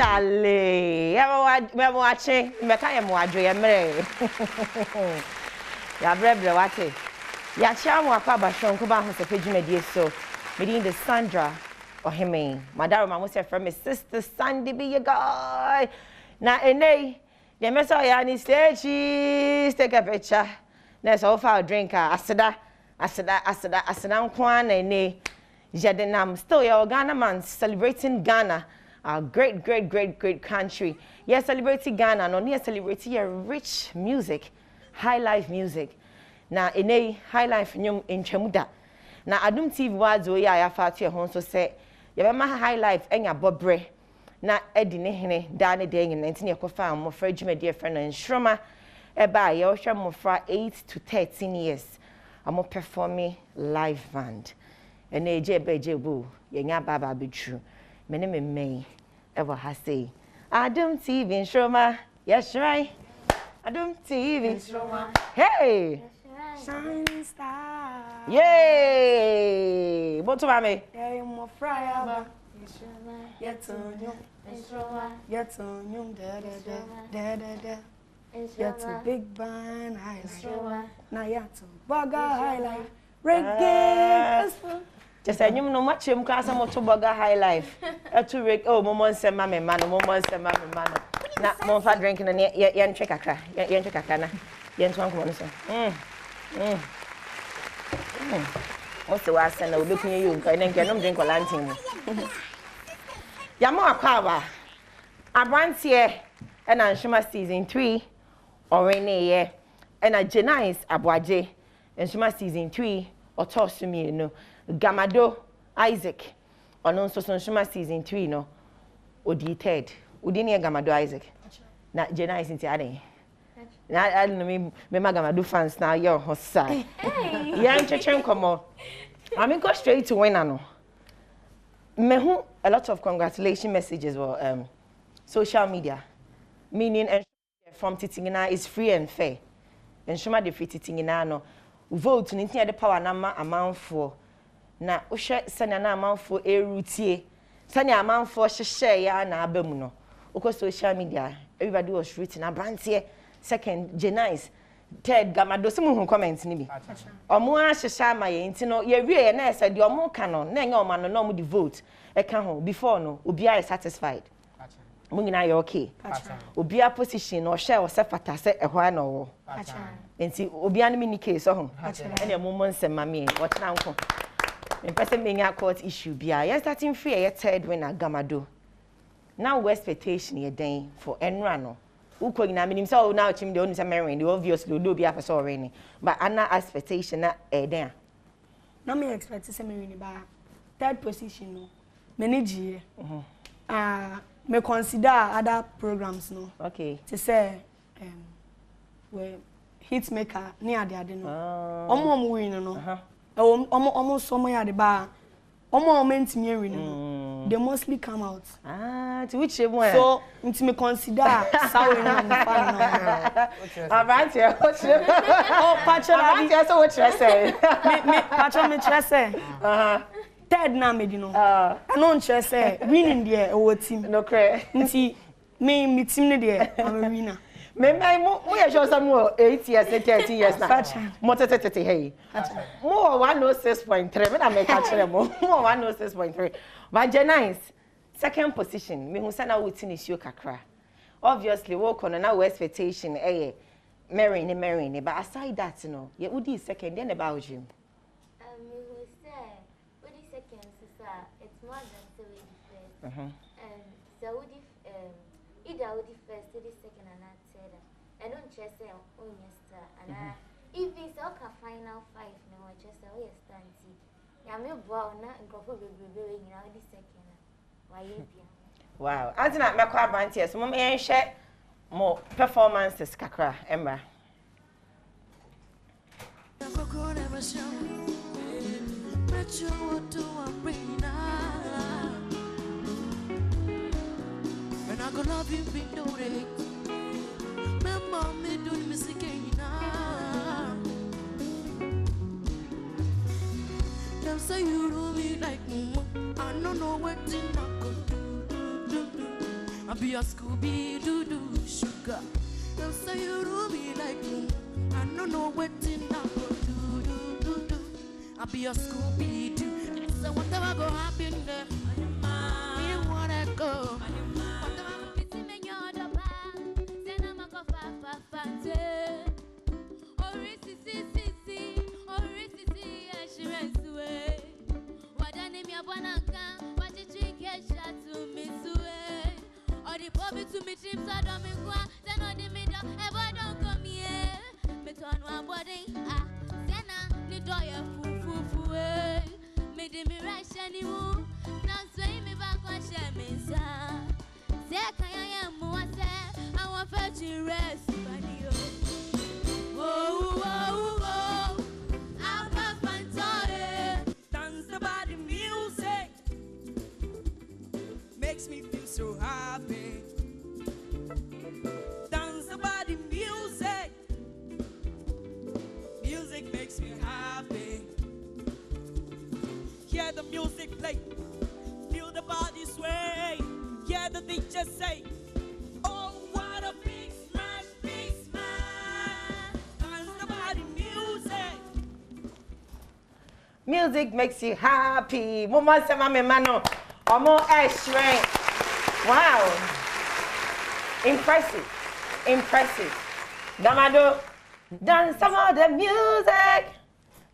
Charlie, I'm watching. I'm watching. Ya brebre wate. Ya chia mo akwa ba shon ko ba Ahosepe dwumadi so. Meeting the Sandra Ohime. Madam mama say from my sister Sandy be your guy. Na enei, ye meso ya ni stage, take a picture. Na so far drink aseda nkwa na enei. Jadenam still your Ghana man celebrating Ghana. Our great country. Yes, celebrating Ghana, no near celebrating your rich music. High life music. Na ene high life nyum enchemuda. Na Adom TV wazo ya fatu ya honso se yebema high life enya bobre. Na edi ne hene da ne de nyi 19 yekofa mmofra dwumadi friend Nsoromma eba ye ohwe mmofra 8 to 13 years. Amo performing live band. Ene eje bu yenya baba betru. Mene me ever ha say Adom TV Nsoromma. Yes right. Adom TV. Hey! Shining star. Yay! What to mame? Hey, mo fryaba. Nsoromma. Nsoromma. Da. Nsoromma. Big band highlight. Na yato burger highlight. Reggae. Just say you no much him class am to burger high life. To reg oh mo monse ma me man, mo monse ma me man. Na mo fa drinking na yen check akra. Yen check akra na. Yen twan ko no so. What's the worst and looking at you? I didn't get no drink or lanting. Yamo Akaba Abrantie and Nsoromma season 3 or any year and a Jenice Abwaje and Nsoromma season 3 or toss me no Gamado Isaac or no so Nsoromma season 3 no or the third. Udini Gamado Isaac. Na Jenice into Ade. I don't know me Gamado fans now you're hossa. Yeah, I'm come on. I mean go straight to win ano. Mehu a lot of congratulation messages were social media. Meaning from Titingina is free and fair. Nsoromma de free Titingina no. Vote ni the power na amount for. Na uhwe sanya na amount for erutie. Sanya amount for hye ya na abemu no. Uko social media everybody was written Abrantie second Jenice third Gamado simu comments ni bi. Omo a hye ma ye nti no ye wie na ese de omo ka no na enye omo no na omo di vote e ka ho before no obi are satisfied. Mo nyina ye okay. Obi a position no hye o se fata se ehwa na wo. Nti obi an mini case ho. Ene mo mo nsem ma me what na nko. In person menya court issue bia. Yes starting free ye third winner Gamado. Now we expectation ye den for Enra no. Uko ina minim so now chim de onu se merin obviously do be after so rain but ana expectation na den. Na me expect se merin ba third position no. Manage me consider other programs no. Okay. To say we hit maker near the ade no. Omo win no. Omo so mo ya de ba. Omo mentimi win no. They mostly come out. To which one? So, into me consider sour and fun. Abrantie, what's your Abrantie, so what you say? Me say. Third na me di no. I don't say winning there our team. No cray. Nti me team ne there I'm a winner. Me ya show some more 8 years, 13 years now. More hey. More 106.3. Me na make catch more 106.3. But Jenice, second position. Me who say na wetin is your kakra. Obviously, work on now expectation. Marrying. But aside that, you know, you would be second. Then about you. Me who say, what is second? It's more than so we first. So would either would first, it is second and not third. And don't just say oh yes and if it's okay final 5 no I just say oh yes stanti. Ya me boa na nkofo bebrebe we nyina the second. Why you bia? Wow. Antina me kwa Abrantie so mo yen hye mo performances kakra emra. And I gonna love you big do it. My mom me do me again now. Them say you do me like I don't know what to do. I'm be a Scooby-Doo sugar. They'll say you do me like boom. I don't know what in I go do. I'll be a Scooby-Doo. So whatever go happen there, me wanna go. To me, dreams I don't make one. Then on the middle, ever don't come here. Me turn one body, then I need to full. Made me rush anymore. Now sway me back on Shamin. Say, I am more sad. I want to rest. Oh, oh, oh, I'm a fantasy. Dance about the music. Makes me feel so happy. Hear the music play, feel the body sway. Hear the DJ say, oh, what a big smash, big smash. Dance the body music. Music makes you happy. Mama say mama mano, omo strength. Wow, impressive. Damado, dance some of the music.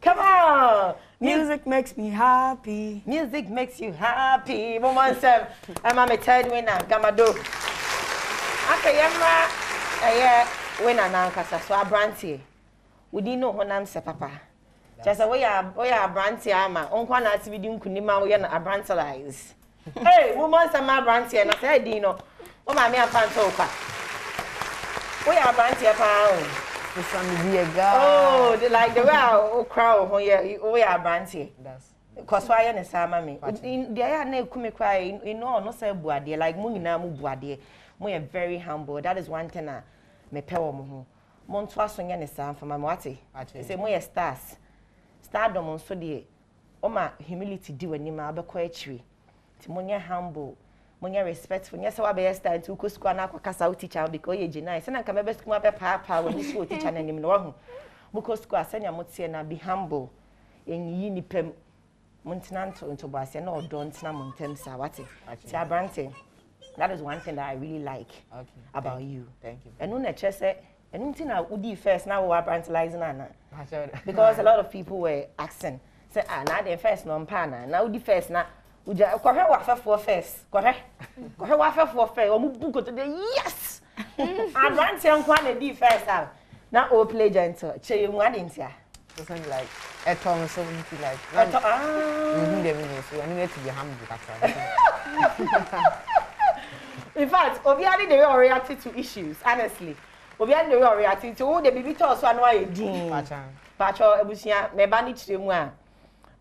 Come on. Music makes me happy. Music makes you happy. Mama say, I'm a third winner. Gamado. Okay, yamma, winner now, kasa so Abrantie. We didn't know her name, papa. Just a way Abrantie ama. Uncle na ti bidi nkunima we na Abrantielize. Hey, woman say my Abrantie na say Dino. O ma me afanto kwa. We Abrantie pa. Oh, like the way I crowd when you are Abrantie. That's because why na sama me. The aya na ekumi cry no say buade like mu nyina mu buade. Mo are very humble. That is one thing me pe wo mo ho. Mo nto aso nya ne sam for mama wate. Say mo stars. Stardom nso de o ma humility di wani ma abekọ achiri. Ti mo nya humble. Monya respectful. Yes, I be star to go school na kwakasa o teacher because ye gina. Se na nka mebe school ma pa when you school teacher na nim no ho. Muko school asenya motie na be humble. Enyi ni pem. Montinanto into base na odo ntina montem sa wate. Ti Abrantie. That is one thing that I really like about you. Thank you. And na chese enu ntina udi first na we Abrantielize na. Because a lot of people were asking say na the first no mpa na udi first na uja kwa hwe wafefo first kwa hwe wafefo first o mu buko to the yes Abrantie nkwa na di first out na o play gentle che mu adintia something like etom something like you need them so I need to be humble kaka. In fact obiari dey react to issues honestly obiari dey react to who the baby talk so anu aye din pacho ebusia me ba ni chire mu a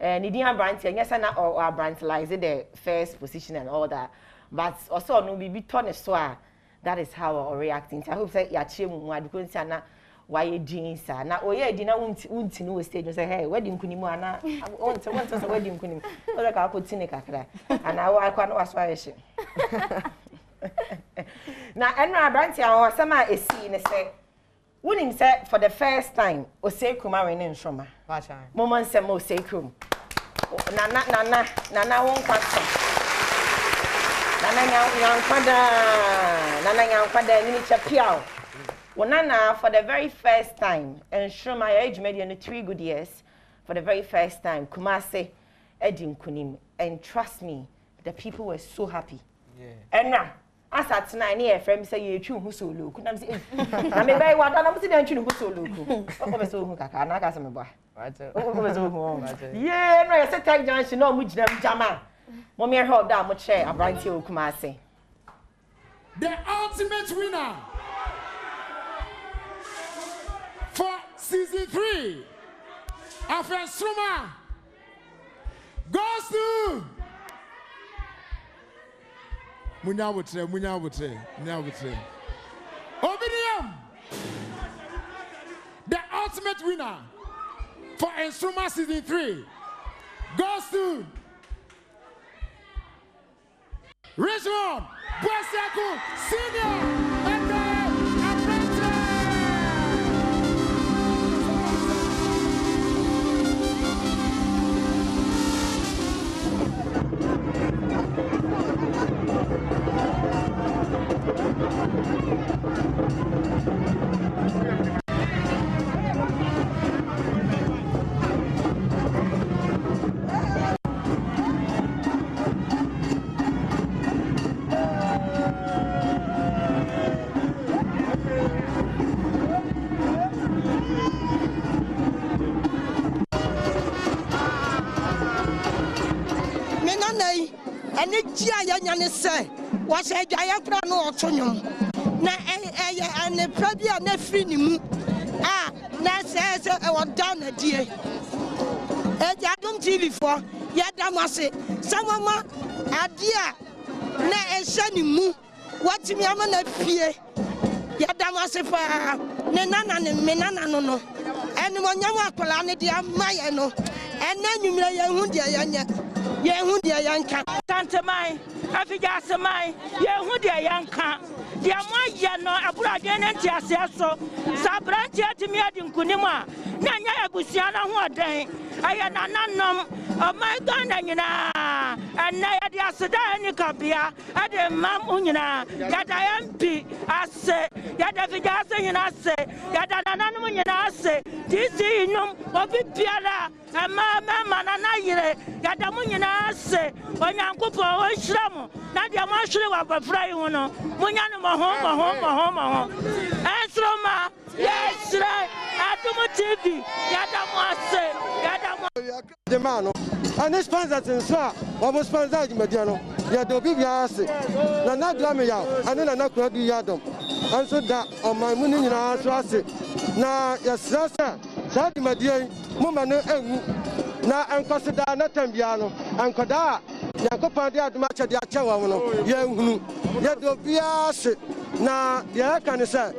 Nidia Abrantie, yes, and or Abrantielize the first position and all that. But also, no, be torn so that is how I reacting. I hope that you're cheering one because you're not why you jeans. Now, oh, yeah, dinner won't know stage and say, hey, wedding Kunimana. I want to wedding Kunim. Well, like I could see Nikaka. And I can't ask why she. Now, and Abrantie, or some is seen and say, wouldn't say for the first time, Osei Kuma in Nsoromma. Moment say mo Osei Nana won't question. Nana yang kwada ni chapiao. Nana for the very first time, Nsoromma age made you 3 good years. For the very first time, Kumase Edim Kunim, and trust me, the people were so happy. Yeah. And now. As at tonight, near friend say you tune who so look. I'm saying, I may buy one. I'm sitting tune who so look. Oh, so who kaka na kasa me boy. Oh, so who. Yeah, no, I said tag junction no much them jama. Mommy help down much share Abrantie o Kumase. The ultimate winner for season 3 of Nsoromma goes to Munyabutre. Obinium, the ultimate winner for Nsoromma season 3 goes to Richmond Boseku Senior and Abrantie. Ene jia ya nyane se wa se dwaya kra no otonwom na ene probia na free ni mu na se e wo down na die Adom TV for ya damase samama adia na ehye ni mu watimi ama na pie ya damase fa ne nana ne menana no no ene mo nyama akola ne dia maye no ene nwumre ya hu dia ya nya ye hu dia yanka tantemai afija semai ye hu dia yanka dia moya no aburade ne ntiase so sabrantie atimi adi nkunima na nya abusia na ho odan aya nananom o my god na nyina na ya dia seda ni kabia ade mam nyina ya da yampi ase ya da fija ase nyina ase ya da nananom nyina ase disi num obi biara ama na yire ya da mu nyina ase onyankopo o hiramu na dia mo hwere wa bafra yi ho no munya no mo ho Nsoromma yes Adom TV ya da mo ase ya da mo the man and this sponsors in sir almost sponsors mediano ya do bi bia ase na glame ya ane na kura du Adom and so that on my muni nyina so ase na ya sasa sa di median mo ma no ewu na enkosida na tambia no enkoda Yakopa de Adom ache de ache wa no ya hunu ya do bia ase na ya kan say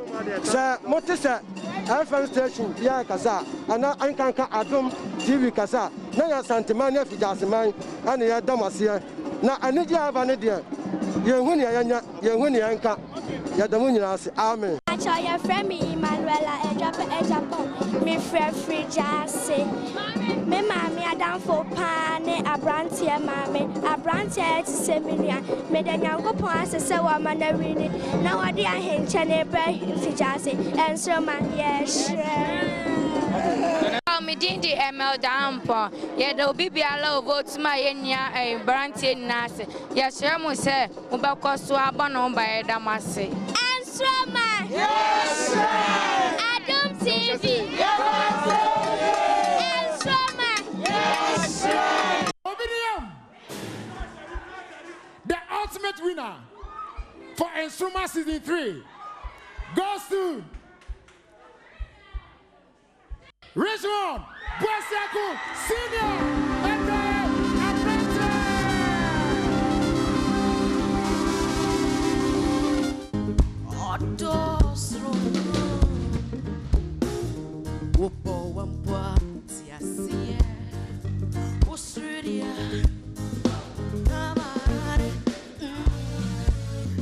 mote say FM station ya kasa ana ankanka Adom TV kasa na ya santimania fijaseman ana ya damase na aniji aba ne de ye hu ne ya hu ne yanka ya damu nyina ase amen acha ya friend me Emmanuela Japan me free jase me mami adamfo pa ne Abrantie mami Abrantie ti seminia me de nyankopon asese wa manawini na wode ahenche ne ba fijase Nsoromma yes me dindi ML dampo ye do bibiala vote ma ye nia Abrantie nase ye hye mo se wo bekoso abono ba ye damase Nsoromma yes Adom TV The ultimate winner for Nsoromma season 3 goes to Richmond Boseku Senior and Abrantie.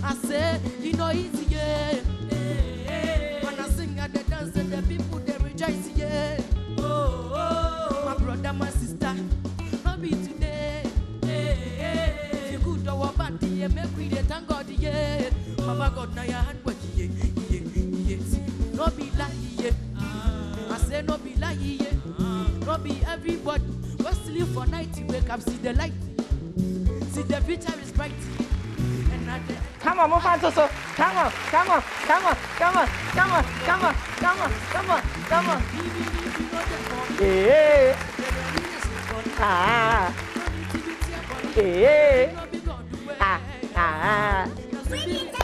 I said, you know easy, yeah. When I sing at the dance, and the people they rejoice, yeah. Oh, my brother, my sister, not be today. If you could do a band, yeah, make we thank God, yeah. Mama God, now your hand, what yeah. No be lie, yeah. I say no be lie, yeah. No be everybody. Go sleep for night, you wake up, see the light. See the future is bright. Come on, move on, so. Come on. Yeah.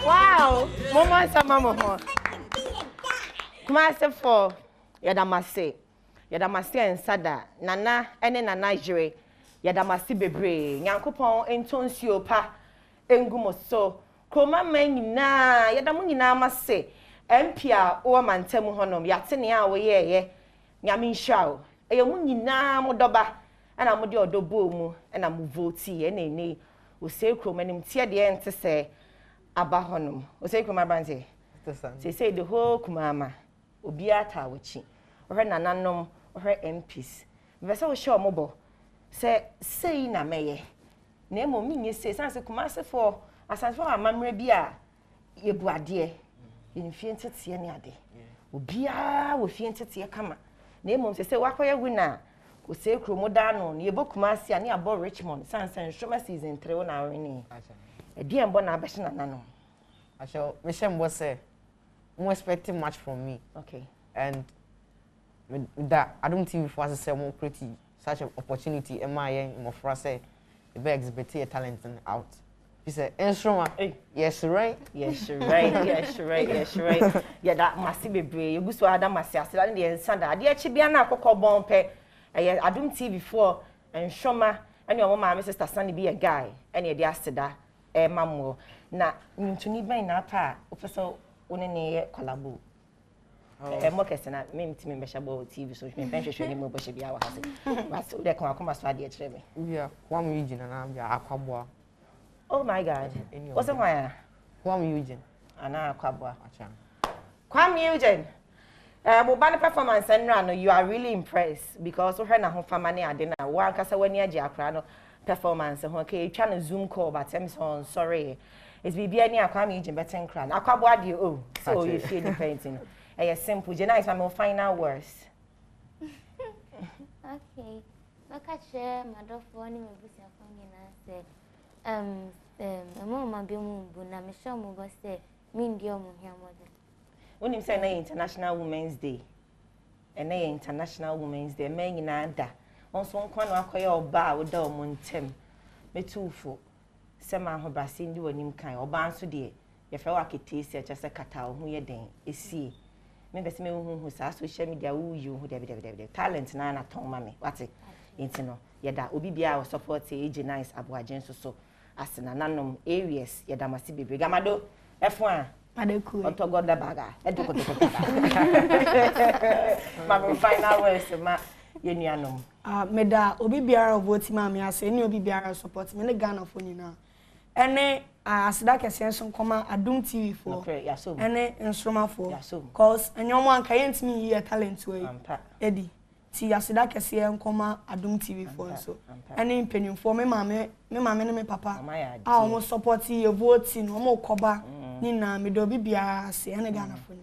Wow. Mama. Come on, for Yadamase and Sada, Nana, and Nana Jere, Yadamasi bebre, Yankopon, and Tonsio pa, Engumoso, Kroma Menina, Yadamunina must say, Empia, or Mantemu Honum, Yatenia, ye, Yamin Shao, a Yamunina Modoba, and I'm with do boom, and I'm voti, and nay, who say Cromanim tear the end to say, Abahonum. O say kuma Abrantie. Say the whole kumama. Obiata wachi. Ohe nananom, ohe MPs. Vesa o show mobo. Say na meye. Na emo minye say sanse kumase for asanse for amamre bia ye buade. Ye fie ntete ne ade. Obia wo fie ntete kama. Na emo say wakoye wina. O say kromoda no ye bokumase ani abo Richmond sanse Nsoromma season 3 wona awene. E di embo na abehye nananom. Asho Michelle was say more expecting much from me. Okay. And that Adom TV for us say more pretty such an opportunity am I more for us say the big exhibit your talent out. He said Nsoromma. Yes right. Yes right. Yes right. Yes right. Yeah that must be brave. You go so Adam must say and the ensanda. Ade achi bia na akokọ bon pe. Adom TV for Nsoromma and your mama sister Sandy be a guy and ye dey aseda mammo na ntuni ben na pa ofeso one ne collabo mo kesena me ntimi be shabo TV so me ben hwehwe ni mo bo hye bia wa hase but so de kan akoma so ade e kire me yeah kwam Eugene na bia akwaboa. Oh my god what's why kwam Eugene ana akwaboa acha kwam Eugene mobile performance and no you are really impressed because we heard na ho fama ne ade na wa nkasa wani age akra no performance ho okay try no zoom call but I'm sorry it's bibia ni akwam Eugene betten kran akwaboa de oh so you feel the painting simple Jenna is my final words. Okay. Makache madofo ni mebusia fani na say mama bi mu bu na me show mu bo say me ndio mu hia model. Unim say na International Women's Day. And na International Women's Day me nyina da. Onso nkwa no akoye oba wo da omo ntem. Metufo. Sema ho brase ndi wonim kan oba nso de ye fe wa ketesi a chese kata ho ye den esie. Me bese me hu sa social media wu you hu de talent na na ton ma me wate enti no ye da obi bia wo support age nice aboagen so asena nanom areas ye da masi bebre gamado f1 adeku otogo da baga edukotokota ma final words ma ye nuanom me da obi biara vote ma me ase ni obi biara support me ne Ghana fo nyina ene asida kese so nkoma Adom TV for ene Nsoromma for cause enyomo anka yentimi ye talent we edi ti asida kese nkoma Adom TV for so ene mpenimfo me mama ne me papa a omo support ye vote no omo koba ni na me do bibia se ene Ghana fo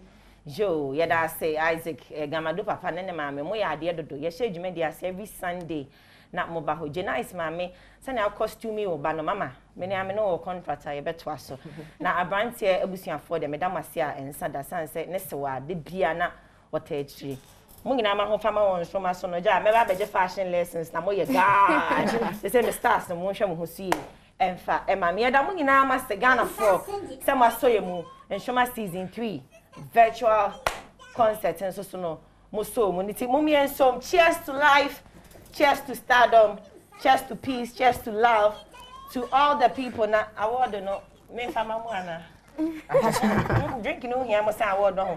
Jo yeda say Isaac gamado papa ne mama mo ya ade dodo ye hye dwuma dia every Sunday na mo ba ho Jenna is mama sane a costume o ba no mama me ne ame no contractor ye beto aso na Abrantie abusuafo de medamase a ensada sanse ne sewa de bia na wota echiri mo nyina ma ho fama won Nsoromma so no ja me ba beje fashion lessons na mo ye god they say me stars no mo hwe mo ho sie emfa mama ye da mo nyina ma se Ghana for se ma so ye mu Nsoromma season 3 virtual concert and so no mo so mo niti mo mien so cheers to life, cheers to stardom, cheers to peace, cheers to love, to all the people na award no me fama mo ana drinking no here mo say award no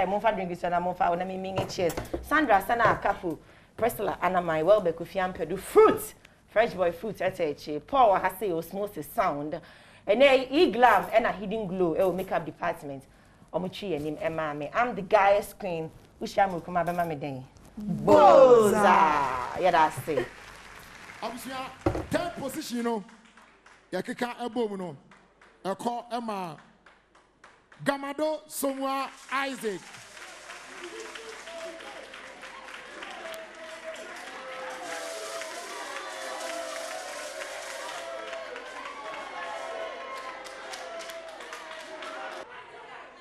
mo fa drink so na mo fa na me ming cheers Sandra sana couple Priscilla and my welbe kofiam pedu fruit fresh boy fruit eteche Paul has say osmosis sound and e glam and a hidden glow e makeup department omuchi enim ema me I'm the guy's queen ushamu kuma bema me den boza ya da say obviously 10th position no ya keka ebom no eko ema Gamado Somwa Isaac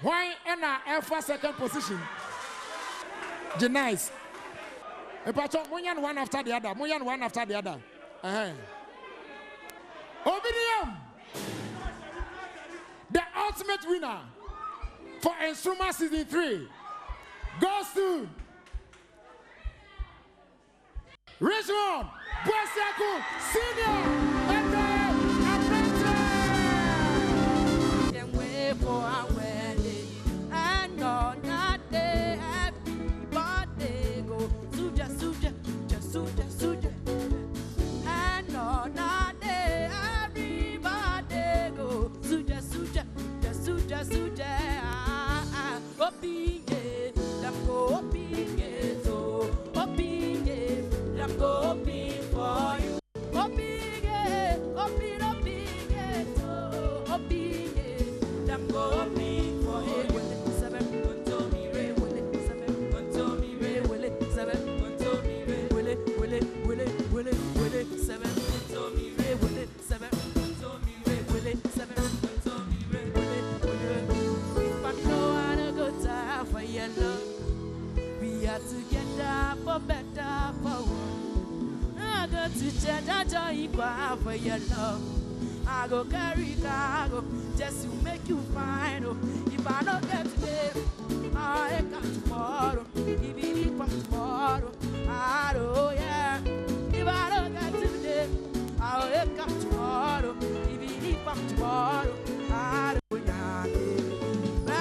why and for second position Janice Munyan one after the other Munyan one after the other Obedium the ultimate winner for Nsoromma season 3 goes to Richmond Boisiaku Senior and your love. I go carry cargo just to make you fine. Oh, if I don't get today, I come tomorrow. If it from tomorrow, I don't, yeah. If I don't get today, I'll come tomorrow. If it from tomorrow.